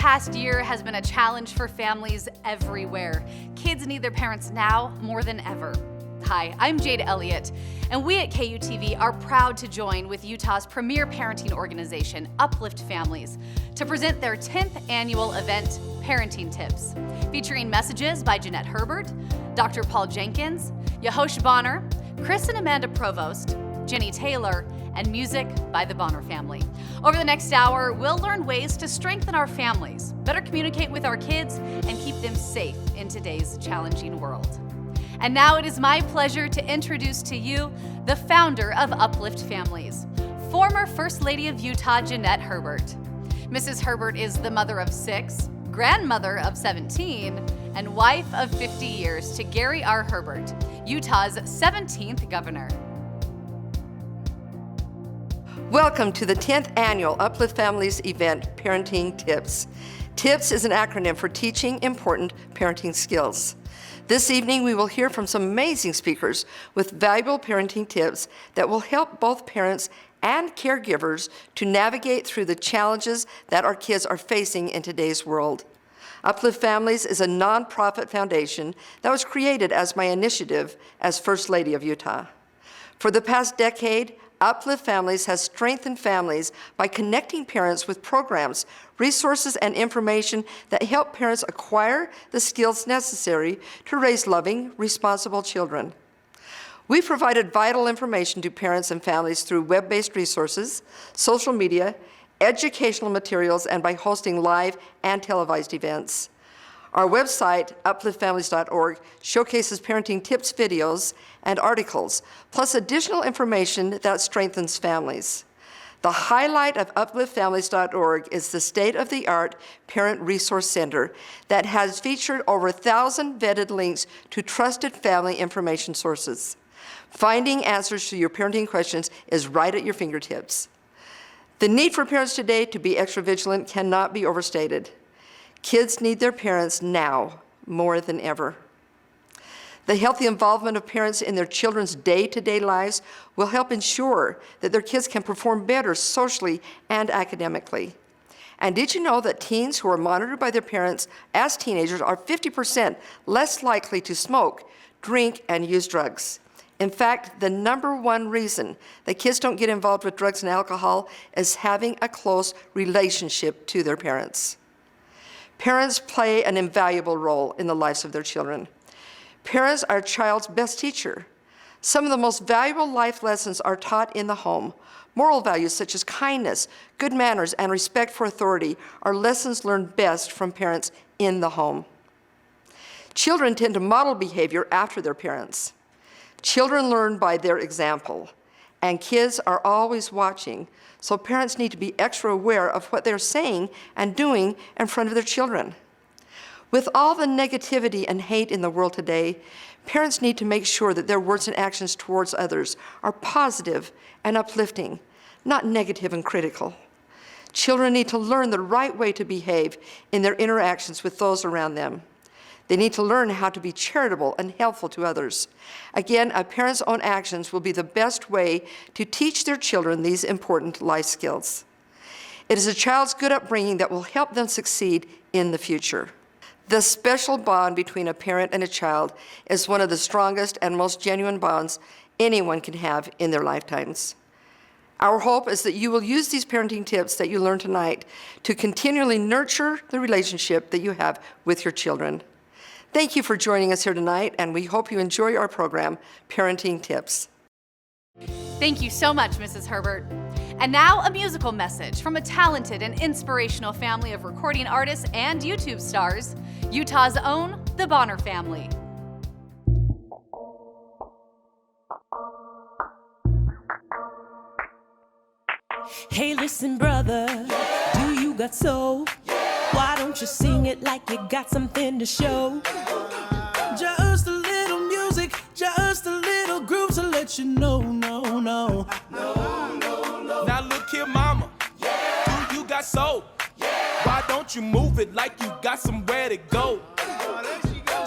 past year has been a challenge for families everywhere. Kids need their parents now more than ever. Hi, I'm Jade Elliott, and we at KUTV are proud to join with Utah's premier parenting organization, Uplift Families, to present their 10th annual event, Parenting Tips, featuring messages by Jeanette Herbert, Dr. Paul Jenkins, Yahosh Bonner, Chris and Amanda Provost, Jenny Taylor, and music by the Bonner family. Over the next hour, we'll learn ways to strengthen our families, better communicate with our kids, and keep them safe in today's challenging world. And now it is my pleasure to introduce to you the founder of Uplift Families, former First Lady of Utah, Jeanette Herbert. Mrs. Herbert is the mother of 6, grandmother of 17, and wife of 50 years to Gary R. Herbert, Utah's 17th governor. Welcome to the 10th annual Uplift Families event, Parenting Tips. TIPS is an acronym for Teaching Important Parenting Skills. This evening, we will hear from some amazing speakers with valuable parenting tips that will help both parents and caregivers to navigate through the challenges that our kids are facing in today's world. Uplift Families is a nonprofit foundation that was created as my initiative as First Lady of Utah. For the past decade, Uplift Families has strengthened families by connecting parents with programs, resources, and information that help parents acquire the skills necessary to raise loving, responsible children. We've provided vital information to parents and families through web-based resources, social media, educational materials, and by hosting live and televised events. Our website, upliftfamilies.org, showcases parenting tips, videos, and articles, plus additional information that strengthens families. The highlight of upliftfamilies.org is the state-of-the-art Parent Resource Center that has featured over 1,000 vetted links to trusted family information sources. Finding answers to your parenting questions is right at your fingertips. The need for parents today to be extra vigilant cannot be overstated. Kids need their parents now more than ever. The healthy involvement of parents in their children's day-to-day lives will help ensure that their kids can perform better socially and academically. And did you know that teens who are monitored by their parents as teenagers are 50% less likely to smoke, drink, and use drugs? In fact, the #1 reason that kids don't get involved with drugs and alcohol is having a close relationship to their parents. Parents play an invaluable role in the lives of their children. Parents are a child's best teacher. Some of the most valuable life lessons are taught in the home. Moral values such as kindness, good manners, and respect for authority are lessons learned best from parents in the home. Children tend to model behavior after their parents. Children learn by their example, and kids are always watching, so parents need to be extra aware of what they're saying and doing in front of their children. With all the negativity and hate in the world today, parents need to make sure that their words and actions towards others are positive and uplifting, not negative and critical. Children need to learn the right way to behave in their interactions with those around them. They need to learn how to be charitable and helpful to others. Again, a parent's own actions will be the best way to teach their children these important life skills. It is a child's good upbringing that will help them succeed in the future. The special bond between a parent and a child is one of the strongest and most genuine bonds anyone can have in their lifetimes. Our hope is that you will use these parenting tips that you learn tonight to continually nurture the relationship that you have with your children. Thank you for joining us here tonight, and we hope you enjoy our program, Parenting Tips. Thank you so much, Mrs. Herbert. And now a musical message from a talented and inspirational family of recording artists and YouTube stars, Utah's own, the Bonner family. Hey, listen, brother, do you got soul? Why don't you sing it like you got something to show? Just a little music, just a little groove to let you know, no. Now look here, mama, do you got soul? Why don't you move it like you got somewhere to go?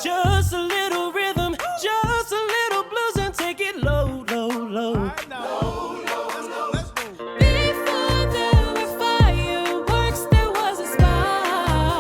Just a little rhythm, just a little blues, and take it low, low, low. Before there were fireworks, there was a spark.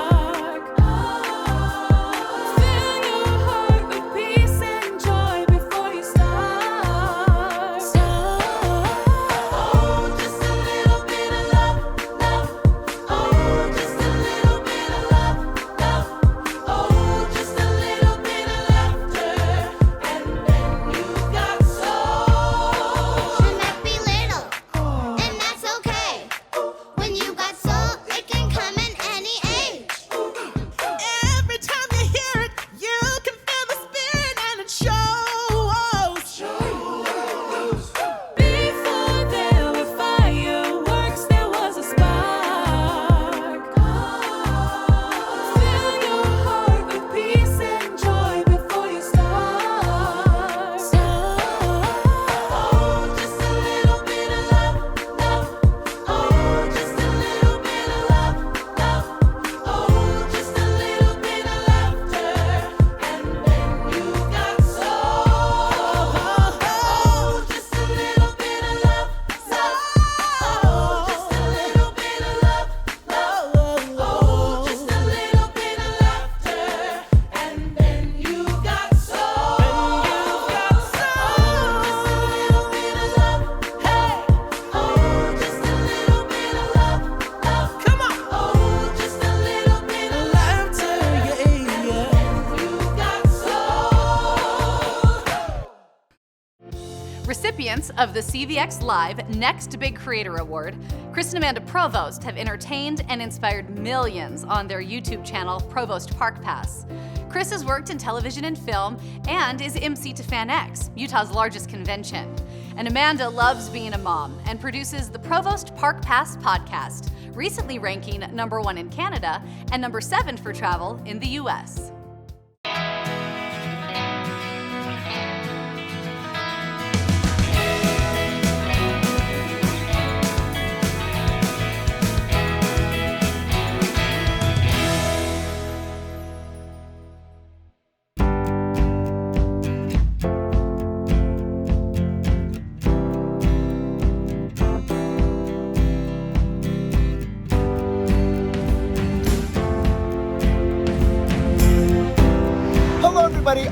recipients of the CVX Live Next Big Creator Award, Chris and Amanda Provost have entertained and inspired millions on their YouTube channel, Provost Park Pass. Chris has worked in television and film and is MC to FanX, Utah's largest convention. And Amanda loves being a mom and produces the Provost Park Pass podcast, recently ranking #1 in Canada and #7 for travel in the US.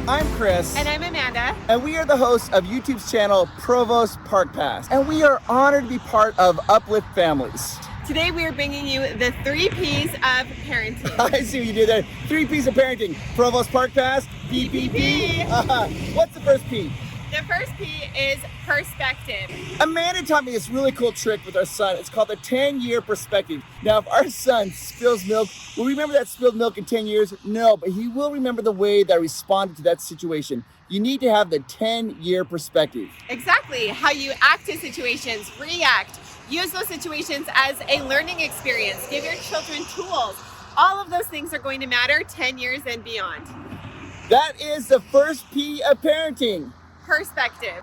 I'm Chris. And I'm Amanda. And we are the hosts of YouTube's channel, Provost Park Pass. And we are honored to be part of Uplift Families. Today we are bringing you the 3 P's of parenting. I see what you did there. 3 P's of parenting. Provost Park Pass, PPP. What's the first P? The first P is perspective. Amanda taught me this really cool trick with our son. It's called the 10-year perspective. Now, if our son spills milk, will we remember that spilled milk in 10 years? No, but he will remember the way that I responded to that situation. You need to have the 10-year perspective. Exactly. How you act in situations, react, use those situations as a learning experience, give your children tools. All of those things are going to matter 10 years and beyond. That is the first P of parenting. Perspective.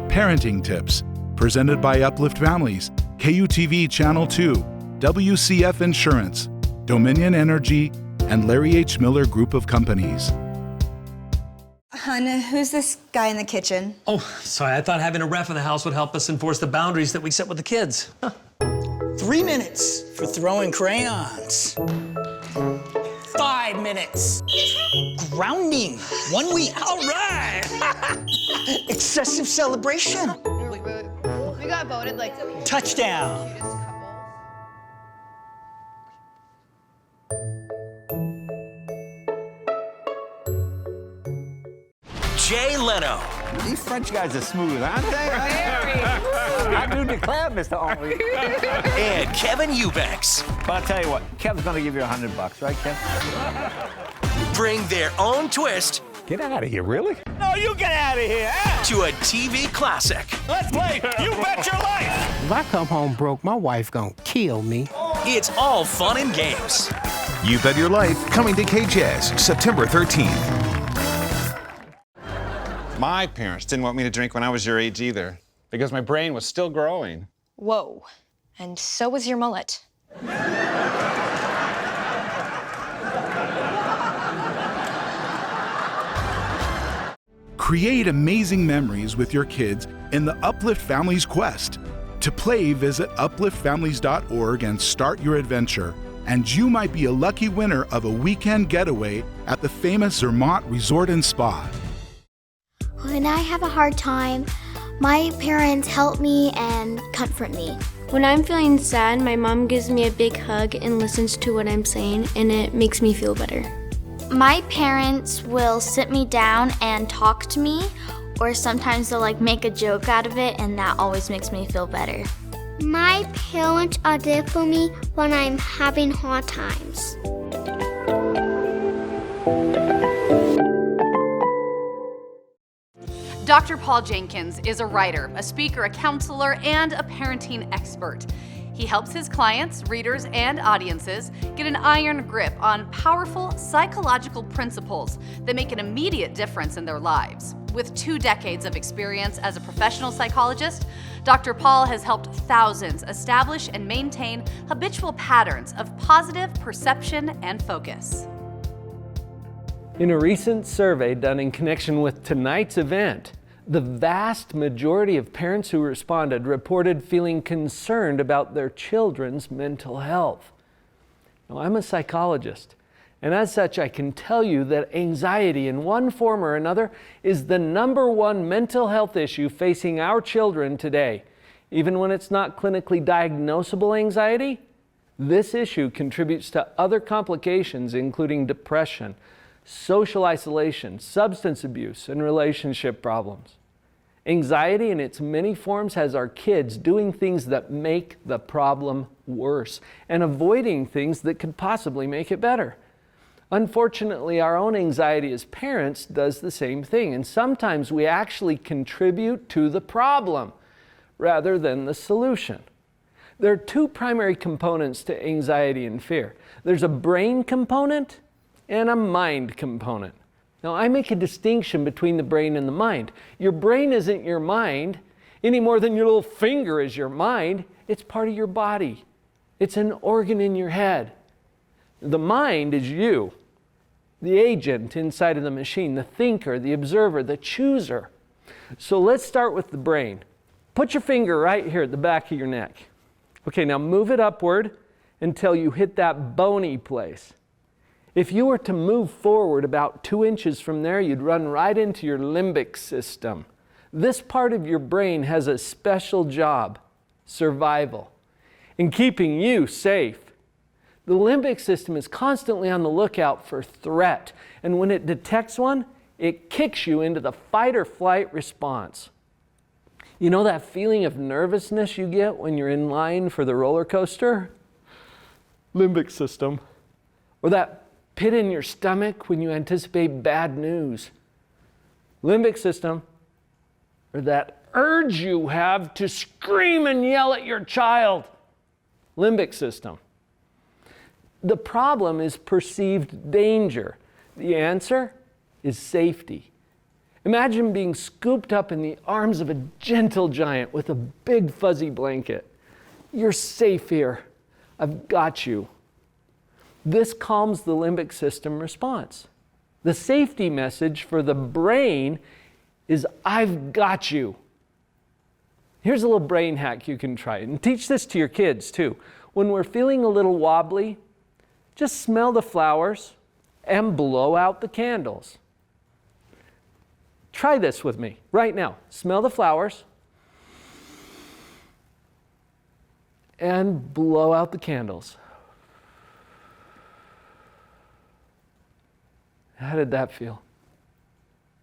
Parenting Tips, presented by Uplift Families, KUTV Channel 2, WCF Insurance, Dominion Energy, and Larry H. Miller Group of Companies. Hun, who's this guy in the kitchen? Oh, sorry, I thought having a ref in the house would help us enforce the boundaries that we set with the kids. 3 minutes for throwing crayons. 5 minutes. Grounding. 1 week. All right. Excessive celebration. We got voted like Touchdown. Jay Leno. These French guys are smooth, aren't they? I do declare, Mr. Henry. And Kevin Eubanks. But I'll tell you what, Kev's gonna give you $100, right, Kev? Bring their own twist. Get out of here, really? No, you get out of here. To a TV classic. Let's play You Bet Your Life. If I come home broke, my wife gonna kill me. It's all fun and games. You Bet Your Life, coming to KJAS, September 13th. My parents didn't want me to drink when I was your age either, because my brain was still growing. Whoa. And so was your mullet. Create amazing memories with your kids in the Uplift Families Quest. To play, visit upliftfamilies.org and start your adventure. And you might be a lucky winner of a weekend getaway at the famous Zermatt Resort and Spa. When I have a hard time, my parents help me and comfort me. When I'm feeling sad, my mom gives me a big hug and listens to what I'm saying, and it makes me feel better. My parents will sit me down and talk to me, or sometimes they'll make a joke out of it, and that always makes me feel better. My parents are there for me when I'm having hard times. Dr. Paul Jenkins is a writer, a speaker, a counselor, and a parenting expert. He helps his clients, readers, and audiences get an iron grip on powerful psychological principles that make an immediate difference in their lives. With 2 decades of experience as a professional psychologist, Dr. Paul has helped thousands establish and maintain habitual patterns of positive perception and focus. In a recent survey done in connection with tonight's event, the vast majority of parents who responded reported feeling concerned about their children's mental health. Now, I'm a psychologist, and as such, I can tell you that anxiety in one form or another is the #1 mental health issue facing our children today. Even when it's not clinically diagnosable anxiety, This issue contributes to other complications, including depression, social isolation, substance abuse, and relationship problems. Anxiety in its many forms has our kids doing things that make the problem worse and avoiding things that could possibly make it better. Unfortunately, our own anxiety as parents does the same thing, and sometimes we actually contribute to the problem rather than the solution. There are two primary components to anxiety and fear. There's a brain component and a mind component. Now, I make a distinction between the brain and the mind. Your brain isn't your mind any more than your little finger is your mind. It's part of your body. It's an organ in your head. The mind is you, the agent inside of the machine, the thinker, the observer, the chooser. So let's start with the brain. Put your finger right here at the back of your neck. Okay, now move it upward until you hit that bony place. If you were to move forward about 2 inches from there, you'd run right into your limbic system. This part of your brain has a special job, survival, in keeping you safe. The limbic system is constantly on the lookout for threat, and when it detects one, it kicks you into the fight or flight response. You know that feeling of nervousness you get when you're in line for the roller coaster? Limbic system. Or that pit in your stomach when you anticipate bad news. Limbic system. Or that urge you have to scream and yell at your child. Limbic system. The problem is perceived danger. The answer is safety. Imagine being scooped up in the arms of a gentle giant with a big fuzzy blanket. You're safe here. I've got you. This calms the limbic system response. The safety message for the brain is, I've got you. Here's a little brain hack you can try, and teach this to your kids too. When we're feeling a little wobbly, just smell the flowers and blow out the candles. Try this with me right now. Smell the flowers and blow out the candles. How did that feel?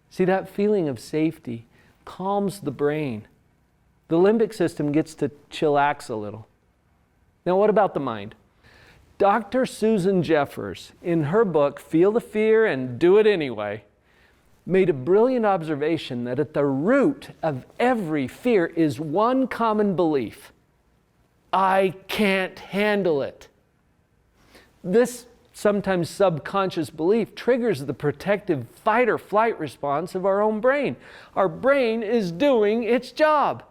See, that feeling of safety calms the brain. The limbic system gets to chillax a little. Now, what about the mind? Dr. Susan Jeffers, in her book, Feel the Fear and Do It Anyway, made a brilliant observation that at the root of every fear is one common belief: I can't handle it. This sometimes subconscious belief triggers the protective fight or flight response of our own brain. Our brain is doing its job.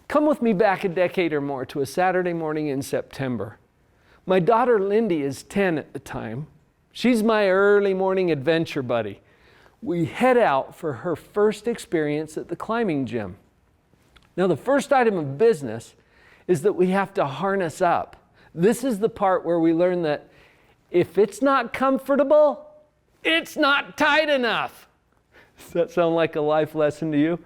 Come with me back a decade or more to a Saturday morning in September. My daughter Lindy is 10 at the time. She's my early morning adventure buddy. We head out for her first experience at the climbing gym. Now, the first item of business is that we have to harness up. This is the part where we learn that if it's not comfortable, it's not tight enough. Does that sound like a life lesson to you?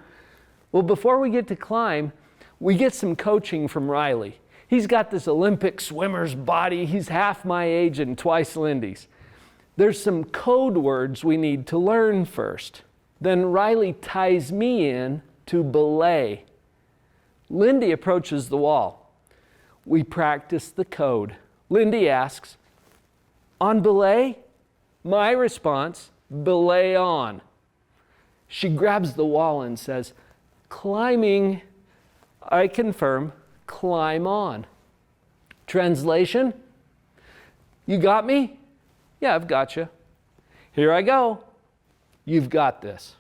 Well, before we get to climb, we get some coaching from Riley. He's got this Olympic swimmer's body. He's half my age and twice Lindy's. There's some code words we need to learn first. Then Riley ties me in to belay. Lindy approaches the wall. We practice the code. Lindy asks, on belay? My response, belay on. She grabs the wall and says, climbing. I confirm, climb on. Translation, you got me? Yeah, I've got you. Here I go. You've got this.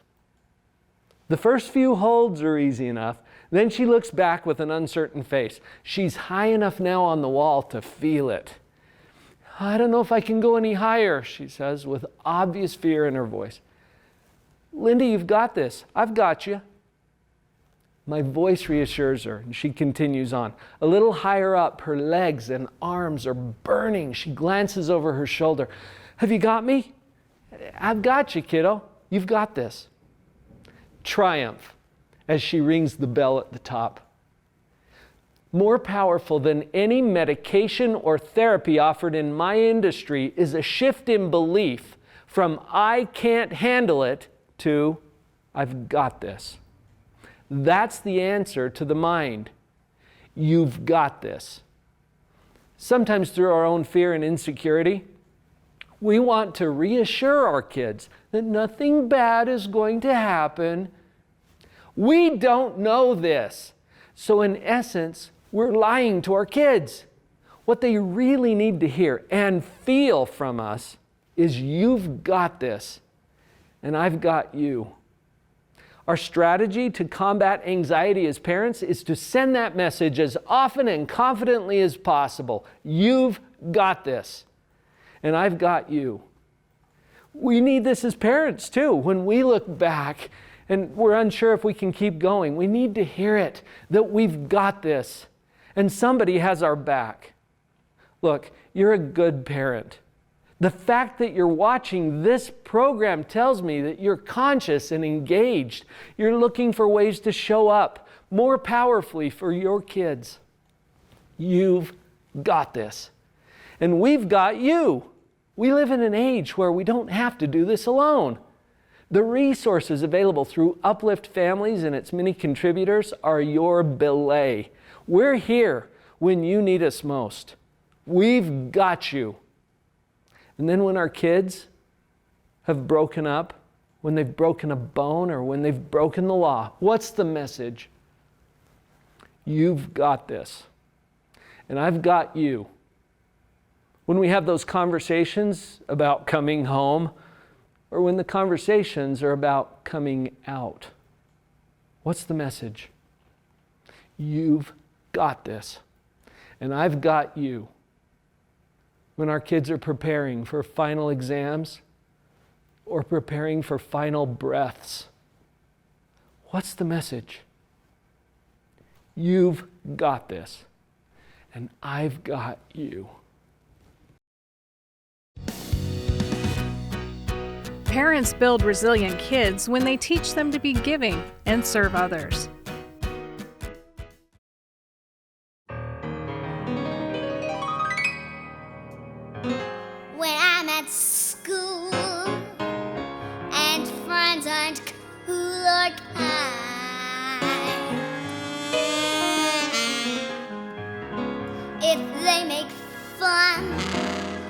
The first few holds are easy enough. Then she looks back with an uncertain face. She's high enough now on the wall to feel it. I don't know if I can go any higher, she says with obvious fear in her voice. Lindy, you've got this. I've got you. My voice reassures her, and she continues on. A little higher up, her legs and arms are burning. She glances over her shoulder. Have you got me? I've got you, kiddo. You've got this. Triumph as she rings the bell at the top. More powerful than any medication or therapy offered in my industry is a shift in belief from I can't handle it to I've got this. That's the answer to the mind. You've got this. Sometimes through our own fear and insecurity, we want to reassure our kids that nothing bad is going to happen. We don't know this. So in essence, we're lying to our kids. What they really need to hear and feel from us is you've got this, and I've got you. Our strategy to combat anxiety as parents is to send that message as often and confidently as possible. You've got this, and I've got you. We need this as parents too. When we look back and we're unsure if we can keep going, we need to hear it, that we've got this, and somebody has our back. Look, you're a good parent. The fact that you're watching this program tells me that you're conscious and engaged. You're looking for ways to show up more powerfully for your kids. You've got this. And we've got you. We live in an age where we don't have to do this alone. The resources available through Uplift Families and its many contributors are your belay. We're here when you need us most. We've got you. And then when our kids have broken up, when they've broken a bone or when they've broken the law, what's the message? You've got this. And I've got you. When we have those conversations about coming home, or when the conversations are about coming out, what's the message? You've got this. And I've got you. When our kids are preparing for final exams or preparing for final breaths, what's the message? You've got this, and I've got you. Parents build resilient kids when they teach them to be giving and serve others. When I'm at school and friends aren't cool or kind, if they make fun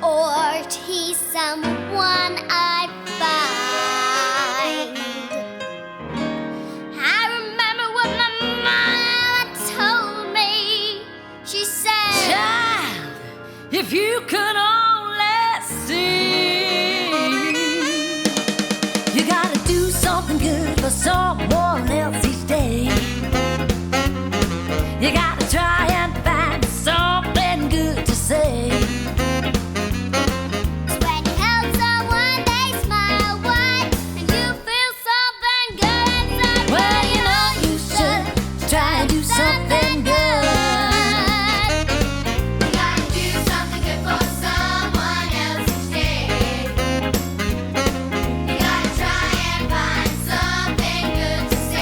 or tease someone I find, I remember what my mama told me. She said, "Child, if you could only see, you gotta do something good for someone else each day. You gotta try and find something good to say. when you help someone, they smile wide, and you feel something good inside. Well, you know you should try and do something good. You gotta do something good for someone else each day. You gotta try and find something good to say.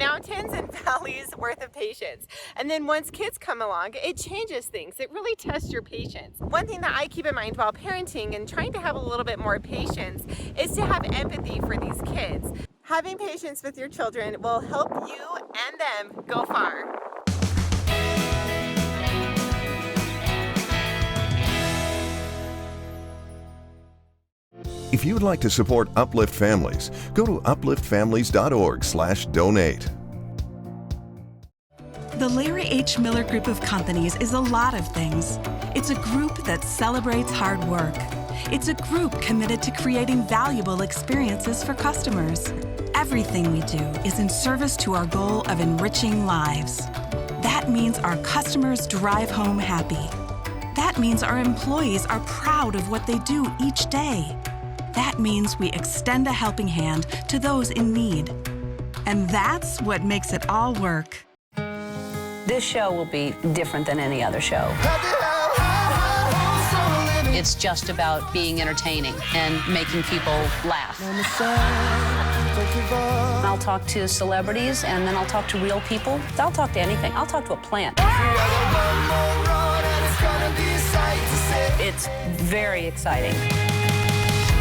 mountains and valleys worth of patience. And then once kids come along, it changes things. It really tests your patience. One thing that I keep in mind while parenting and trying to have a little bit more patience is to have empathy for these kids. Having patience with your children will help you and them go far. If you'd like to support Uplift Families, go to upliftfamilies.org/donate. The Larry H. Miller Group of Companies is a lot of things. It's a group that celebrates hard work. It's a group committed to creating valuable experiences for customers. Everything we do is in service to our goal of enriching lives. That means our customers drive home happy. That means our employees are proud of what they do each day. That means we extend a helping hand to those in need. And that's what makes it all work. This show will be different than any other show. It's just about being entertaining and making people laugh. I'll talk to celebrities, and then I'll talk to real people. I'll talk to anything. I'll talk to a plant. It's very exciting.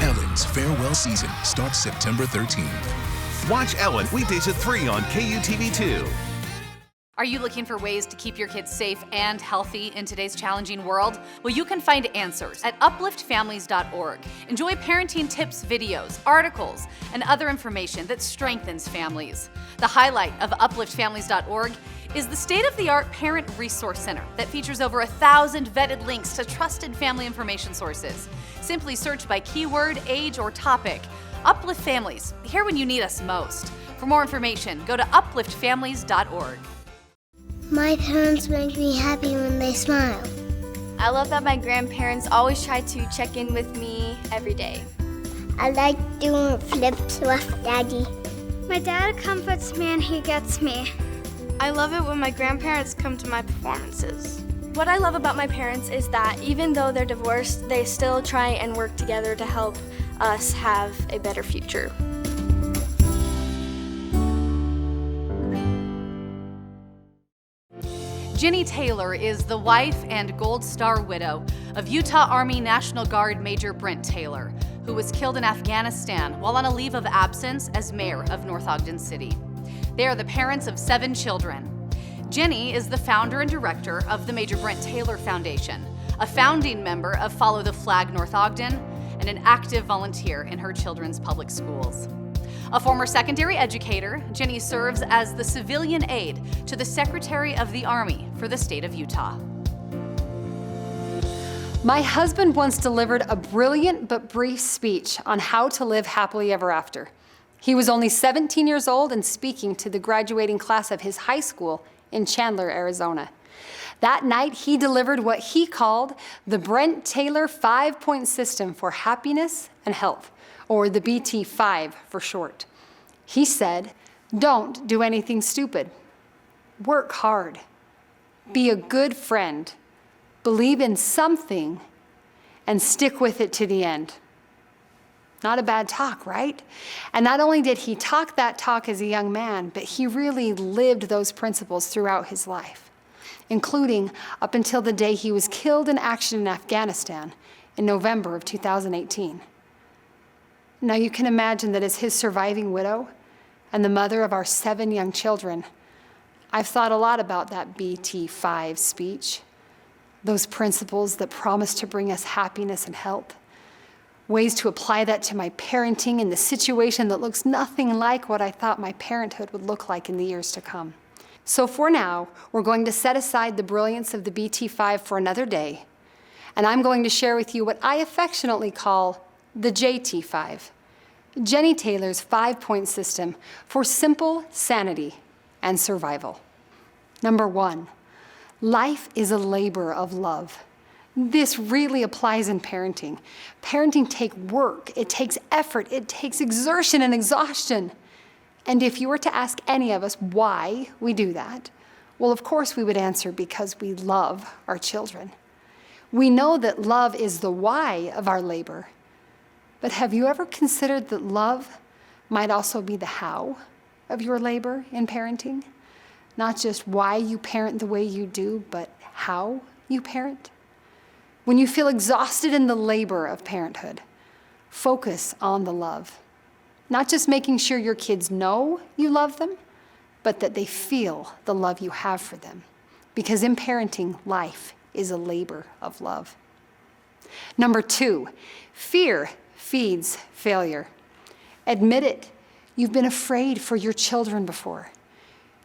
Ellen's farewell season starts September 13th. Watch Ellen weekdays at 3 on KUTV2. Are you looking for ways to keep your kids safe and healthy in today's challenging world? Well, you can find answers at upliftfamilies.org. Enjoy parenting tips, videos, articles, and other information that strengthens families. The highlight of upliftfamilies.org is the state-of-the-art Parent Resource Center that features over 1,000 vetted links to trusted family information sources. Simply search by keyword, age, or topic. Uplift Families, here when you need us most. For more information, go to upliftfamilies.org. My parents make me happy when they smile. I love that my grandparents always try to check in with me every day. I like doing flips with Daddy. My dad comforts me and he gets me. I love it when my grandparents come to my performances. What I love about my parents is that even though they're divorced, they still try and work together to help us have a better future. Jenny Taylor is the wife and Gold Star widow of Utah Army National Guard Major Brent Taylor, who was killed in Afghanistan while on a leave of absence as mayor of North Ogden City. They are the parents of 7 children. Jenny is the founder and director of the Major Brent Taylor Foundation, a founding member of Follow the Flag North Ogden, and an active volunteer in her children's public schools. A former secondary educator, Jenny serves as the civilian aide to the Secretary of the Army for the state of Utah. My husband once delivered a brilliant but brief speech on how to live happily ever after. He was only 17 years old and speaking to the graduating class of his high school in Chandler, Arizona. That night, he delivered what he called the Brent Taylor 5-point system for happiness and health, or the BT5 for short. He said, don't do anything stupid. Work hard. Be a good friend. Believe in something and stick with it to the end. Not a bad talk, right? And not only did he talk that talk as a young man, but he really lived those principles throughout his life, including up until the day he was killed in action in Afghanistan in November of 2018. Now you can imagine that as his surviving widow and the mother of our 7 young children, I've thought a lot about that BT5 speech, those principles that promise to bring us happiness and health, ways to apply that to my parenting in the situation that looks nothing like what I thought my parenthood would look like in the years to come. So for now, we're going to set aside the brilliance of the BT5 for another day, and I'm going to share with you what I affectionately call the JT5, Jenny Taylor's 5-point system for simple sanity and survival. Number 1, life is a labor of love. This really applies in parenting. Parenting takes work, it takes effort, it takes exertion and exhaustion. And if you were to ask any of us why we do that, well, of course we would answer because we love our children. We know that love is the why of our labor. But have you ever considered that love might also be the how? of your labor in parenting? Not just why you parent the way you do, but how you parent? When you feel exhausted in the labor of parenthood, focus on the love. Not just making sure your kids know you love them, but that they feel the love you have for them. Because in parenting, life is a labor of love. Number 2, fear feeds failure. Admit it. You've been afraid for your children before.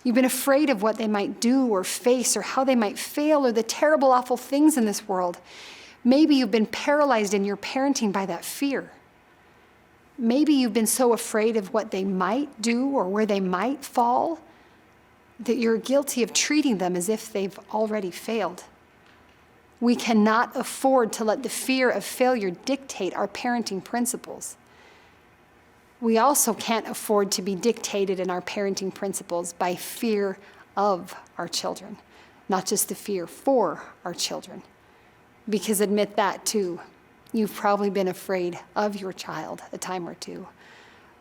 You've been afraid of what they might do or face or how they might fail or the terrible, awful things in this world. Maybe you've been paralyzed in your parenting by that fear. Maybe you've been so afraid of what they might do or where they might fall that you're guilty of treating them as if they've already failed. We cannot afford to let the fear of failure dictate our parenting principles. We also can't afford to be dictated in our parenting principles by fear of our children, not just the fear for our children. Because admit that too, you've probably been afraid of your child a time or two,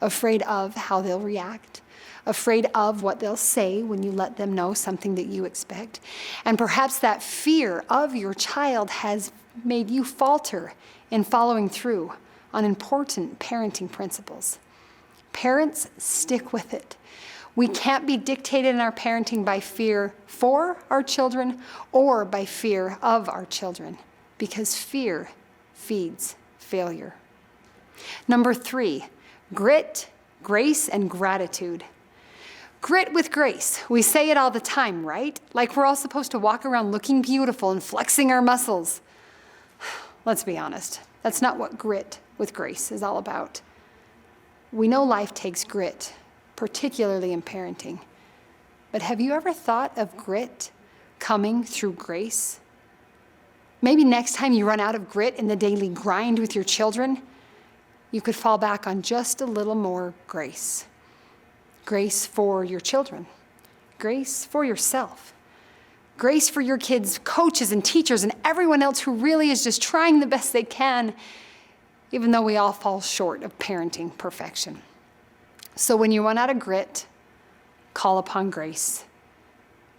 afraid of how they'll react, afraid of what they'll say when you let them know something that you expect. And perhaps that fear of your child has made you falter in following through on important parenting principles. Parents, stick with it. We can't be dictated in our parenting by fear for our children or by fear of our children, because fear feeds failure. Number 3, grit, grace, and gratitude. Grit with grace. We say it all the time, right? Like we're all supposed to walk around looking beautiful and flexing our muscles. Let's be honest. That's not what grit with grace is all about. We know life takes grit, particularly in parenting. But have you ever thought of grit coming through grace? Maybe next time you run out of grit in the daily grind with your children, you could fall back on just a little more grace. Grace for your children. Grace for yourself. Grace for your kids' coaches and teachers and everyone else who really is just trying the best they can, even though we all fall short of parenting perfection. So when you run out of grit, call upon grace.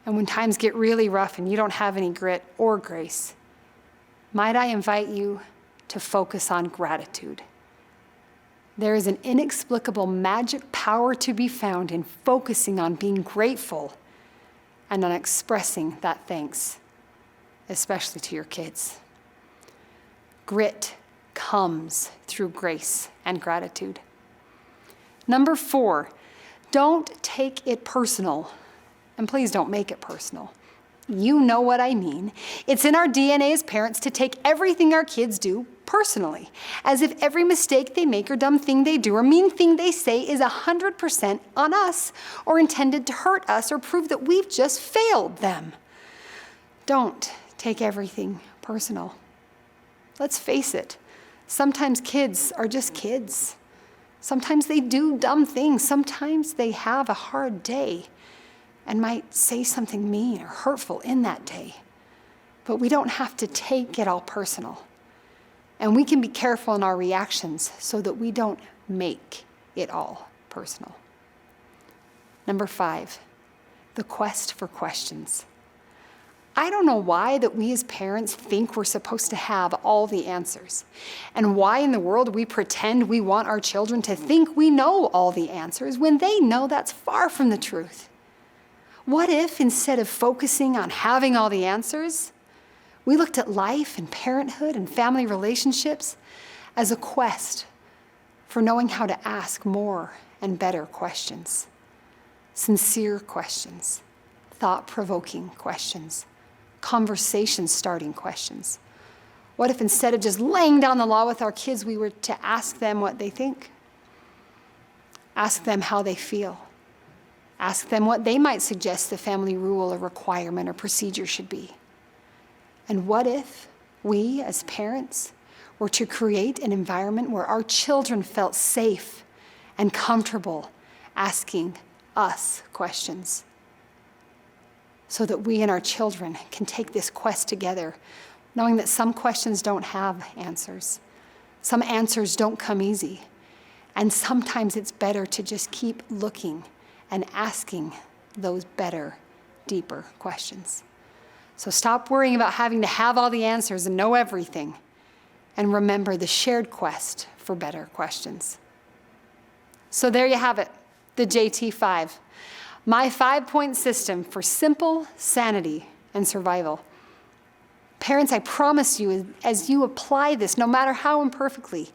And when times get really rough and you don't have any grit or grace, might I invite you to focus on gratitude. There is an inexplicable magic power to be found in focusing on being grateful and on expressing that thanks, especially to your kids. Grit comes through grace and gratitude. Number 4, don't take it personal, and please don't make it personal. You know what I mean. It's in our DNA as parents to take everything our kids do personally, as if every mistake they make or dumb thing they do or mean thing they say is 100% on us or intended to hurt us or prove that we've just failed them. Don't take everything personal. Let's face it, sometimes kids are just kids. Sometimes they do dumb things. Sometimes they have a hard day and might say something mean or hurtful in that day. But we don't have to take it all personal. And we can be careful in our reactions so that we don't make it all personal. Number 5, the quest for questions. I don't know why that we as parents think we're supposed to have all the answers, and why in the world we pretend we want our children to think we know all the answers when they know that's far from the truth. What if, instead of focusing on having all the answers, we looked at life and parenthood and family relationships as a quest for knowing how to ask more and better questions, sincere questions, thought-provoking questions, conversation-starting questions? What if instead of just laying down the law with our kids, we were to ask them what they think? Ask them how they feel. Ask them what they might suggest the family rule or requirement or procedure should be. And what if we, as parents, were to create an environment where our children felt safe and comfortable asking us questions, so that we and our children can take this quest together, knowing that some questions don't have answers. Some answers don't come easy. And sometimes it's better to just keep looking and asking those better, deeper questions. So stop worrying about having to have all the answers and know everything, and remember the shared quest for better questions. So there you have it, the JT5, my 5-point system for simple sanity and survival. Parents, I promise you, as you apply this, no matter how imperfectly,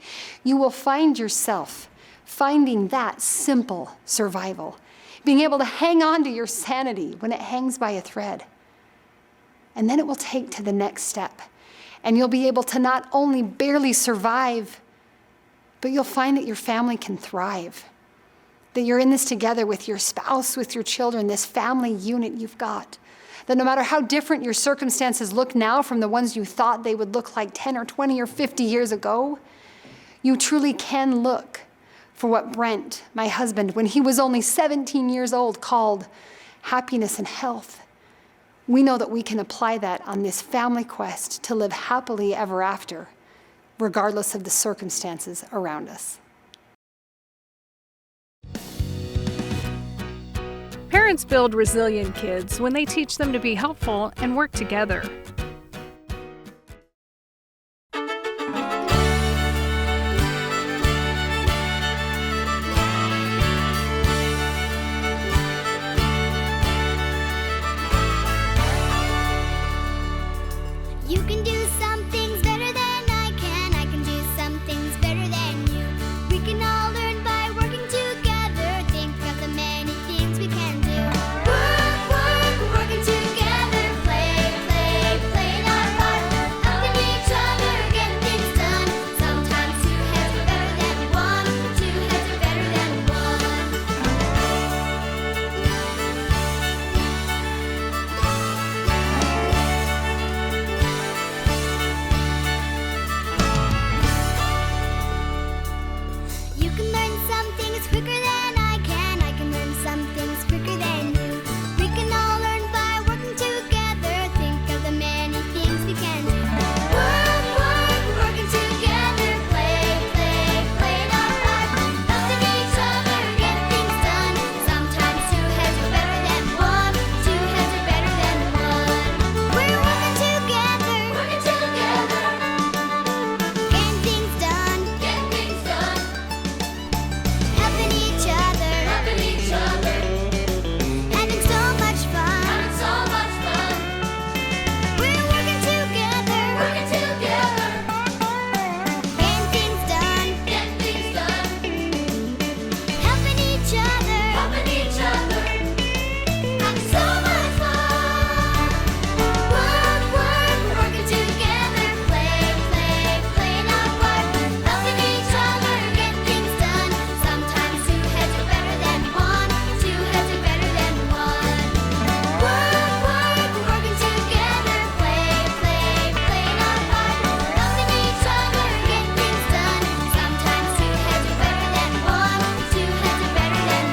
you will find yourself finding that simple survival, being able to hang on to your sanity when it hangs by a thread. And then it will take to the next step, and you'll be able to not only barely survive, but you'll find that your family can thrive, that you're in this together with your spouse, with your children, this family unit you've got. That no matter how different your circumstances look now from the ones you thought they would look like 10 or 20 or 50 years ago, you truly can look for what Brent, my husband, when he was only 17 years old, called happiness and health. We know that we can apply that on this family quest to live happily ever after, regardless of the circumstances around us. Parents build resilient kids when they teach them to be helpful and work together. You can do some things better than I can do some things better than you. We can all learn by working together. Think of the many things we can do. Work, work, working together. Play, play, play our part. Helping each other get things done. Sometimes two heads are better than one. Two heads are better than one. You can learn some things quicker than I can learn some things quicker than you. We can all learn by working together. Think of the many things we can do. Work, work, working together. Play, play, play our part. Helping each other get things done. Sometimes two heads are better than one. Two heads are better than one. We're working together. Working together. Getting things done. Getting things done. Helping each other. Helping each other. Having so much fun. Having so much fun. We're working together. Working together. Getting things done. Getting things done. Helping each other. Helping each other. Having so much fun. Work, work, working together. Play, play, playing our part. Helping each other get things done. Sometimes two heads are better than one. Two heads are better than one. Work, work, working together. Play, play, playing our part. Helping each other get things done. Sometimes two heads are better than one. Two heads are better than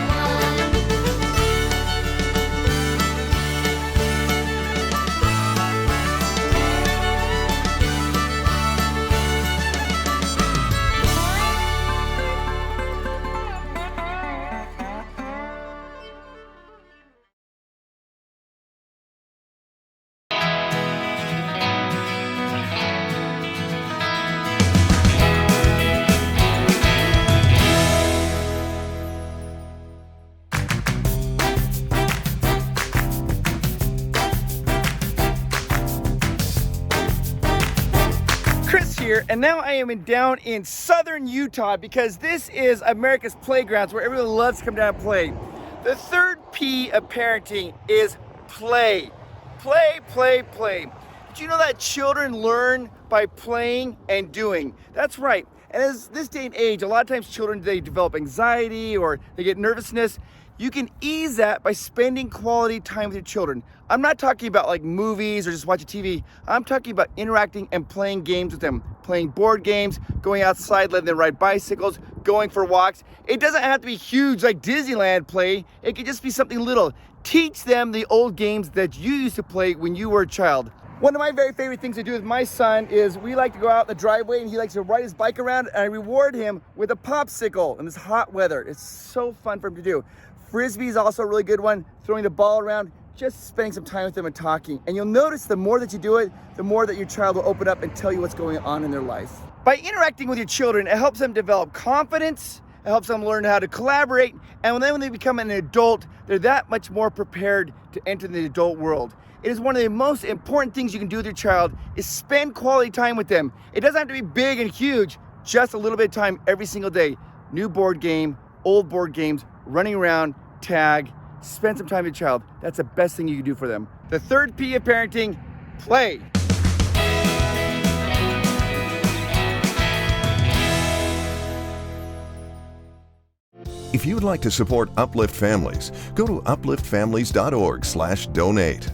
Chris here, and now I am down in southern Utah because this is America's playgrounds where everyone loves to come down and play. The third P of parenting is play. Play, play, play. Did you know that children learn by playing and doing? That's right. And as this day and age, a lot of times children, they develop anxiety or they get nervousness. You can ease that by spending quality time with your children. I'm not talking about like movies or just watching TV. I'm talking about interacting and playing games with them. Playing board games, going outside, letting them ride bicycles, going for walks. It doesn't have to be huge like Disneyland play. It could just be something little. Teach them the old games that you used to play when you were a child. One of my very favorite things to do with my son is we like to go out in the driveway and he likes to ride his bike around, and I reward him with a popsicle in this hot weather. It's so fun for him to do. Frisbee is also a really good one. Throwing the ball around, just spending some time with them and talking. And you'll notice the more that you do it, the more that your child will open up and tell you what's going on in their life. By interacting with your children, it helps them develop confidence, it helps them learn how to collaborate, and then when they become an adult, they're that much more prepared to enter the adult world. It is one of the most important things you can do with your child is spend quality time with them. It doesn't have to be big and huge, just a little bit of time every single day. New board game, old board games, running around, tag, spend some time with your child. That's the best thing you can do for them. The third P of parenting, play. If you would like to support Uplift Families, go to upliftfamilies.org/donate.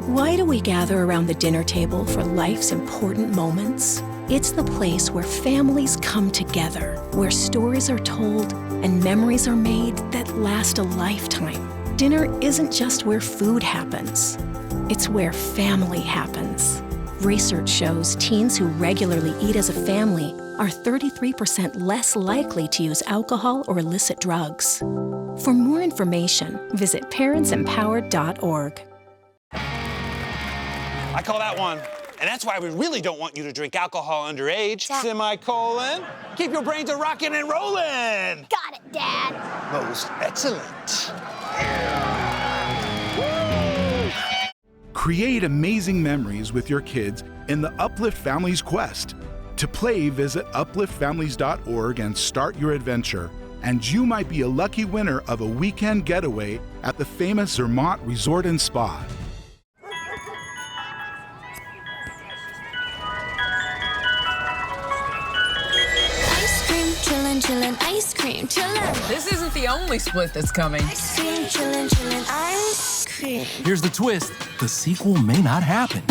Why do we gather around the dinner table for life's important moments? It's the place where families come together, where stories are told and memories are made that last a lifetime. Dinner isn't just where food happens, it's where family happens. Research shows teens who regularly eat as a family are 33% less likely to use alcohol or illicit drugs. For more information, visit parentsempowered.org. I call that one. And that's why we really don't want you to drink alcohol underage. Semicolon. Keep your brains a-rockin' and rollin'. Got it, Dad. Most excellent. Create amazing memories with your kids in the Uplift Families Quest. To play, visit upliftfamilies.org and start your adventure. And you might be a lucky winner of a weekend getaway at the famous Zermatt Resort and Spa. Chillin', ice cream, chillin'. This isn't the only split that's coming. Ice cream, chillin', ice cream. Here's the twist. The sequel may not happen.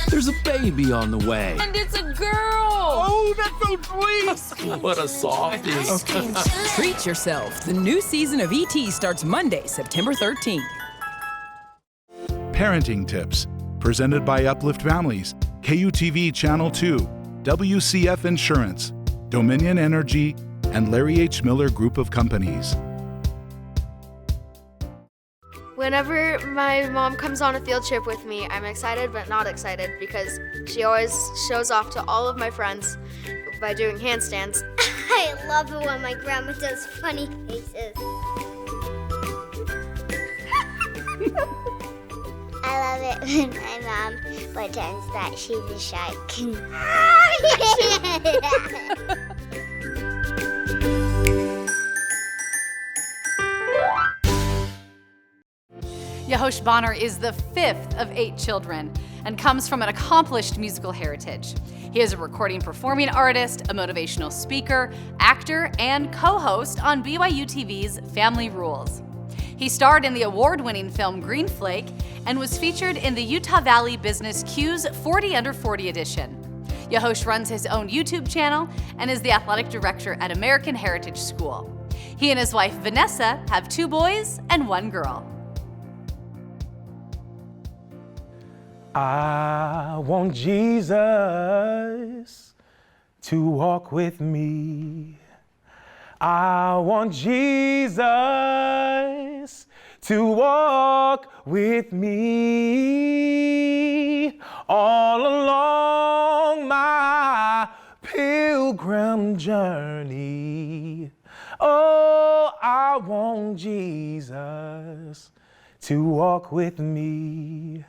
There's a baby on the way. And it's a girl. Oh, that's so sweet. What a softie. Treat yourself. The new season of E.T. starts Monday, September 13th. Parenting Tips, presented by Uplift Families, KUTV Channel 2, WCF Insurance, Dominion Energy, and Larry H. Miller Group of Companies. Whenever my mom comes on a field trip with me, I'm excited but not excited because she always shows off to all of my friends by doing handstands. I love it when my grandma does funny faces. I love it when my mom pretends that she's a shark. Yehosh Bonner is the fifth of 8 children and comes from an accomplished musical heritage. He is a recording performing artist, a motivational speaker, actor, and co-host on BYU TV's Family Rules. He starred in the award-winning film Green Flake and was featured in the Utah Valley Business Q's 40 Under 40 edition. Yehosh runs his own YouTube channel and is the athletic director at American Heritage School. He and his wife Vanessa have 2 boys and 1 girl. I want Jesus to walk with me. I want Jesus to walk with me all along my pilgrim journey. Oh, I want Jesus to walk with me.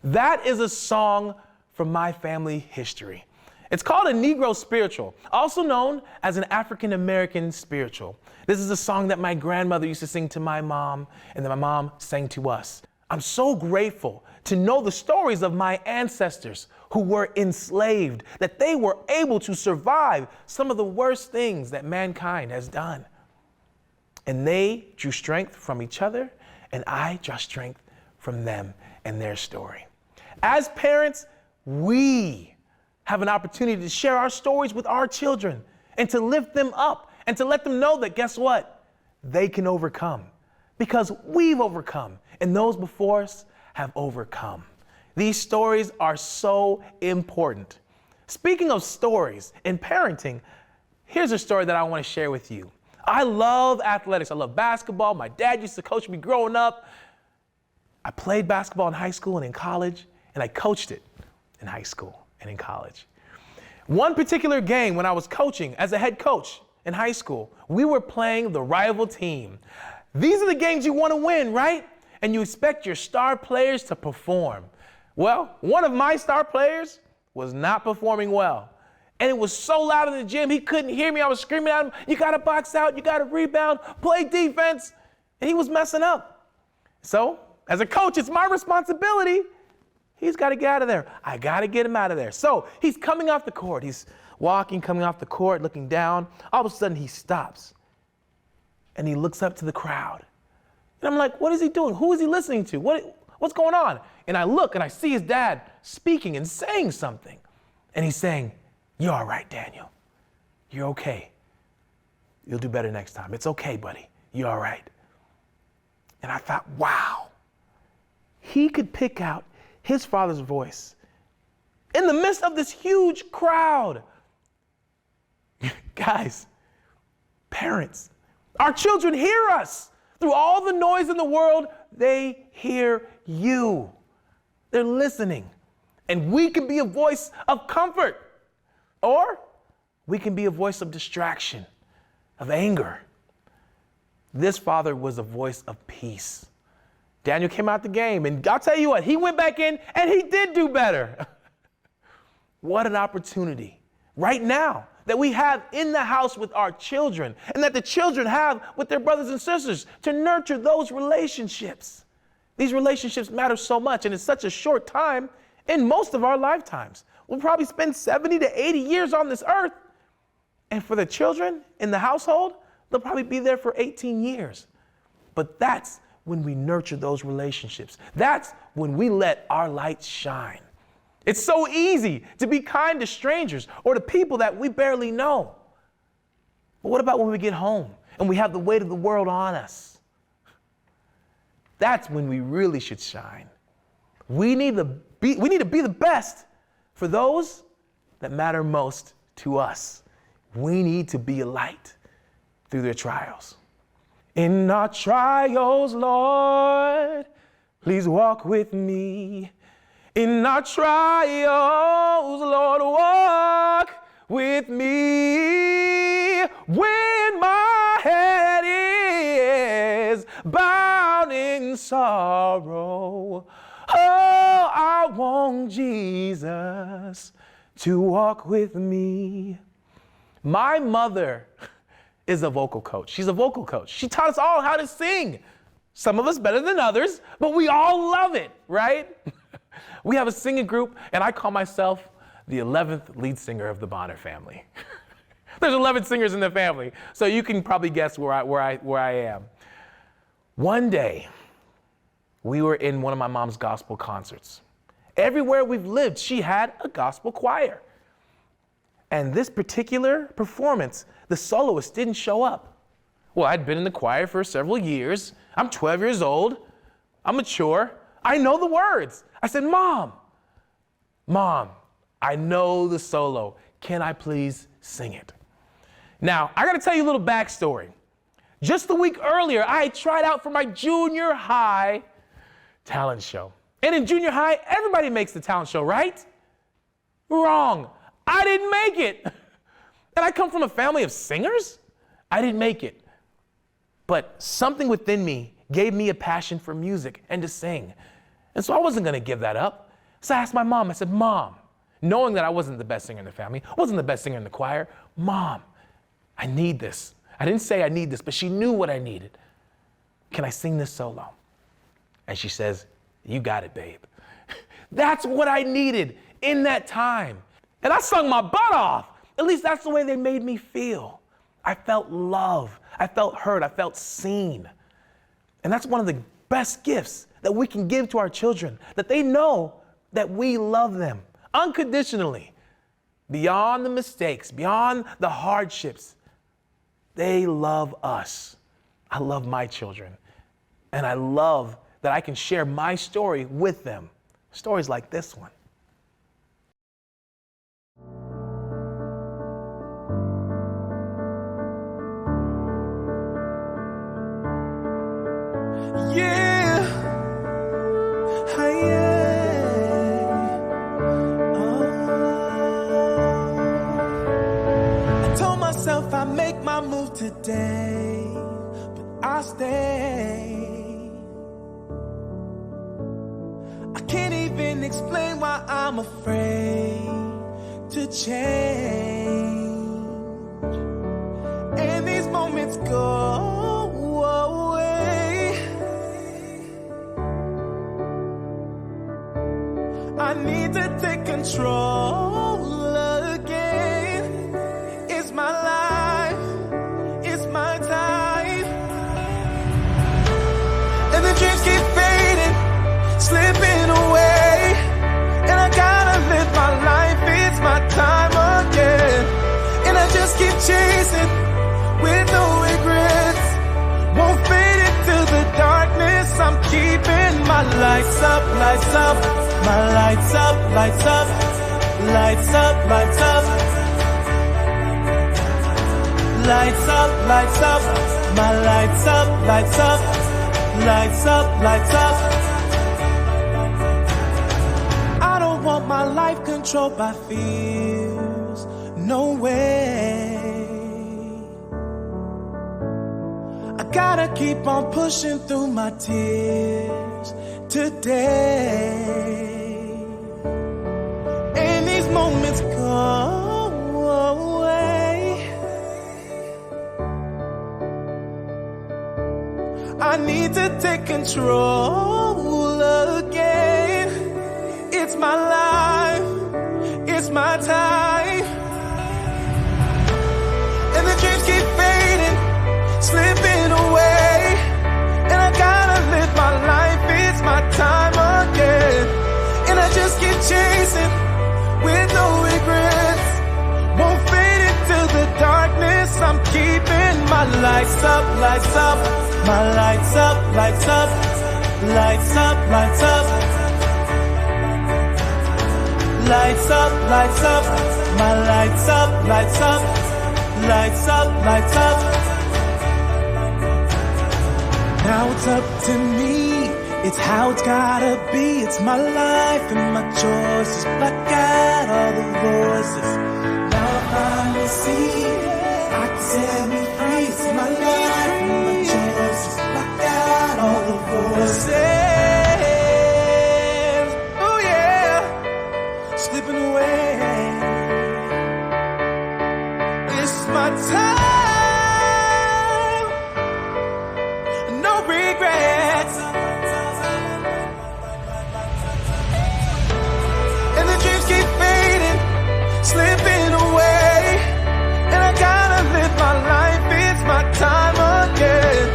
That is a song from my family history. It's called a Negro spiritual, also known as an African American spiritual. This is a song that my grandmother used to sing to my mom, and that my mom sang to us. I'm so grateful to know the stories of my ancestors who were enslaved, that they were able to survive some of the worst things that mankind has done. And they drew strength from each other, and I draw strength from them and their story. As parents, we have an opportunity to share our stories with our children and to lift them up and to let them know that, guess what? They can overcome because we've overcome and those before us have overcome. These stories are so important. Speaking of stories in parenting, here's a story that I want to share with you. I love athletics. I love basketball. My dad used to coach me growing up. I played basketball in high school and in college, and I coached it in high school and in college. One particular game when I was coaching as a head coach in high school, we were playing the rival team. These are the games you want to win, right? And you expect your star players to perform. Well, one of my star players was not performing well. And it was so loud in the gym, he couldn't hear me. I was screaming at him, you gotta box out, you gotta rebound, play defense. And he was messing up. So, as a coach, it's my responsibility. He's gotta get out of there. I gotta get him out of there. So, he's coming off the court. He's walking, coming off the court, looking down. All of a sudden, he stops. And he looks up to the crowd. And I'm like, what is he doing? Who is he listening to? What's going on? And I look and I see his dad speaking and saying something. And he's saying, you're all right, Daniel. You're okay. You'll do better next time. It's okay, buddy. You're all right. And I thought, wow. He could pick out his father's voice in the midst of this huge crowd. Guys, parents, our children hear us. Through all the noise in the world, they hear you. They're listening. And we can be a voice of comfort. Or we can be a voice of distraction, of anger. This father was a voice of peace. Daniel came out the game, and I'll tell you what, he went back in and he did do better. What an opportunity right now that we have in the house with our children and that the children have with their brothers and sisters to nurture those relationships. These relationships matter so much, and it's such a short time in most of our lifetimes. We'll probably spend 70 to 80 years on this earth. And for the children in the household, they'll probably be there for 18 years. But that's when we nurture those relationships. That's when we let our light shine. It's so easy to be kind to strangers or to people that we barely know. But what about when we get home and we have the weight of the world on us? That's when we really should shine. We need to be the best for those that matter most to us. We need to be a light through their trials. In our trials, Lord, please walk with me. In our trials, Lord, walk with me. When my head is bowed in sorrow, oh, I want Jesus to walk with me. My mother is a vocal coach. She's a vocal coach. She taught us all how to sing. Some of us better than others, but we all love it, right? We have a singing group, and I call myself the 11th lead singer of the Bonner family. There's 11 singers in the family, so you can probably guess where I am. One day, we were in one of my mom's gospel concerts. Everywhere we've lived, she had a gospel choir. And this particular performance, the soloist didn't show up. Well, I'd been in the choir for several years. I'm 12 years old. I'm mature. I know the words. I said, Mom, I know the solo. Can I please sing it? Now, I gotta tell you a little backstory. Just the week earlier, I had tried out for my junior high talent show. And in junior high, everybody makes the talent show, right? Wrong. I didn't make it. And I come from a family of singers. I didn't make it. But something within me gave me a passion for music and to sing. And so I wasn't gonna give that up. So I asked my mom, I said, Mom, knowing that I wasn't the best singer in the family, wasn't the best singer in the choir, Mom, I need this. I didn't say I need this, but she knew what I needed. Can I sing this solo? And she says, you got it, babe. That's what I needed in that time. And I sung my butt off. At least that's the way they made me feel. I felt love. I felt heard. I felt seen. And that's one of the best gifts that we can give to our children, that they know that we love them unconditionally, beyond the mistakes, beyond the hardships. They love us. I love my children. And I love that I can share my story with them. Stories like this one. I can't even explain why I'm afraid to change. And these moments go away. I need to take control again. It's my life, it's my time. And the dreams keep fading, slipping away. And I gotta live my life, it's my time again. And I just keep chasing with no regrets. Won't fade into the darkness. I'm keeping my lights up, lights up. My lights up, lights up. Lights up, lights up. Lights up, lights up. My lights up, lights up. Lights up, lights up. I don't want my life controlled by fears. No way. I gotta keep on pushing through my tears today. And these moments go away. I need to take control again. It's my life, it's my time. And the dreams keep fading, slipping away. And I gotta live my life, it's my time again. And I just keep chasing with no regrets. Won't fade into the darkness. I'm keeping my lights up, lights up. My lights up, lights up. Lights up, lights up. Lights up, lights up. My lights up, lights up. Lights up, lights up. Now it's up to me. It's how it's gotta be. It's my life and my choices. Black out all the voices. Now I finally see I can set me free. It's my life and my choices. Black out all the voices. Oh yeah, slipping away. It's my time. No regrets. And the dreams keep fading, slipping away. And I gotta live my life, it's my time again.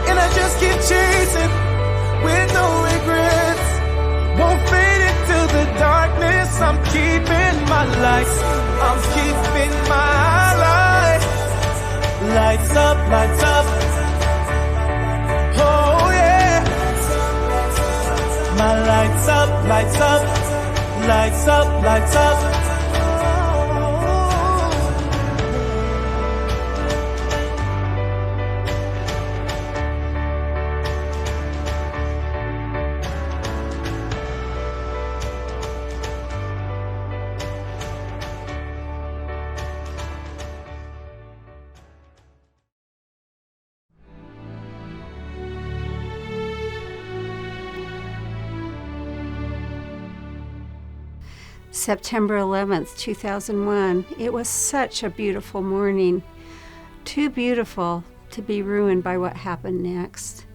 And I just keep chasing with no regrets. Won't fade into the darkness. I'm keeping my lights, I'm keeping my light. Lights up, lights up. Oh yeah. My lights up, lights up. Lights up, lights up. September 11th, 2001. It was such a beautiful morning. Too beautiful to be ruined by what happened next.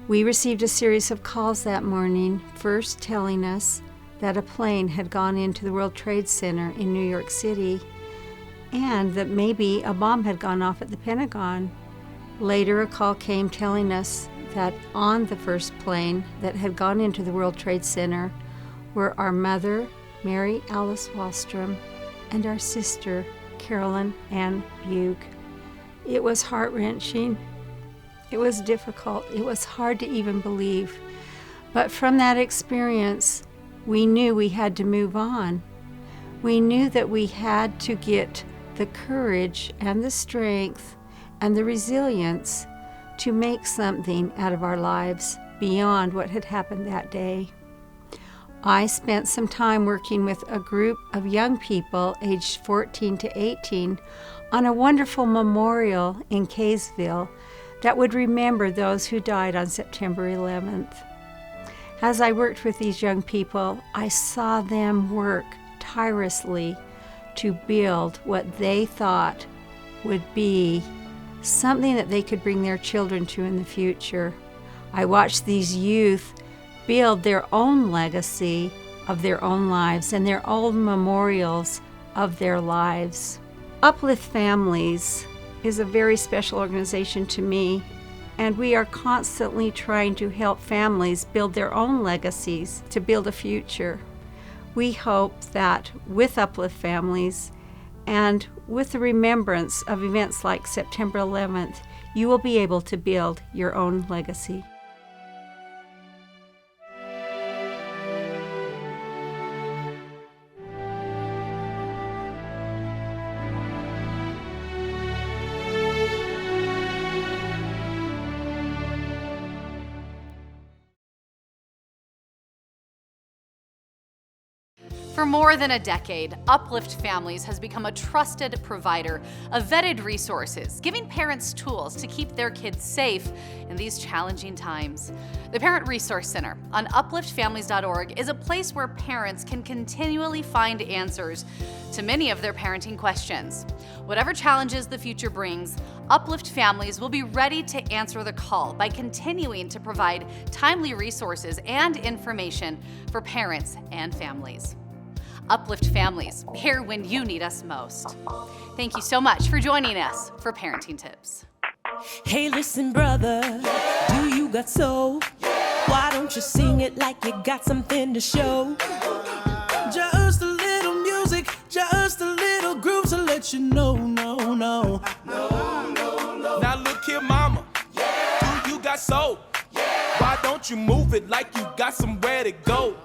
We received a series of calls that morning, first telling us that a plane had gone into the World Trade Center in New York City and that maybe a bomb had gone off at the Pentagon. Later, a call came telling us that on the first plane that had gone into the World Trade Center were our mother, Mary Alice Wallstrom, and our sister, Carolyn Ann Bugh. It was heart-wrenching. It was difficult. It was hard to even believe. But from that experience, we knew we had to move on. We knew that we had to get the courage and the strength and the resilience to make something out of our lives beyond what had happened that day. I spent some time working with a group of young people aged 14 to 18 on a wonderful memorial in Kaysville that would remember those who died on September 11th. As I worked with these young people, I saw them work tirelessly to build what they thought would be something that they could bring their children to in the future. I watched these youth build their own legacy of their own lives and their own memorials of their lives. Uplift Families is a very special organization to me, and we are constantly trying to help families build their own legacies to build a future. We hope that with Uplift Families and with the remembrance of events like September 11th, you will be able to build your own legacy. For more than a decade, Uplift Families has become a trusted provider of vetted resources, giving parents tools to keep their kids safe in these challenging times. The Parent Resource Center on upliftfamilies.org is a place where parents can continually find answers to many of their parenting questions. Whatever challenges the future brings, Uplift Families will be ready to answer the call by continuing to provide timely resources and information for parents and families. Uplift Families, here when you need us most. Thank you so much for joining us for Parenting Tips. Hey, listen, brother, do you got soul? Why don't you sing it like you got something to show? Just a little music, just a little groove to let you know, no. Now look here, mama, do you got soul? Why don't you move it like you got somewhere to go?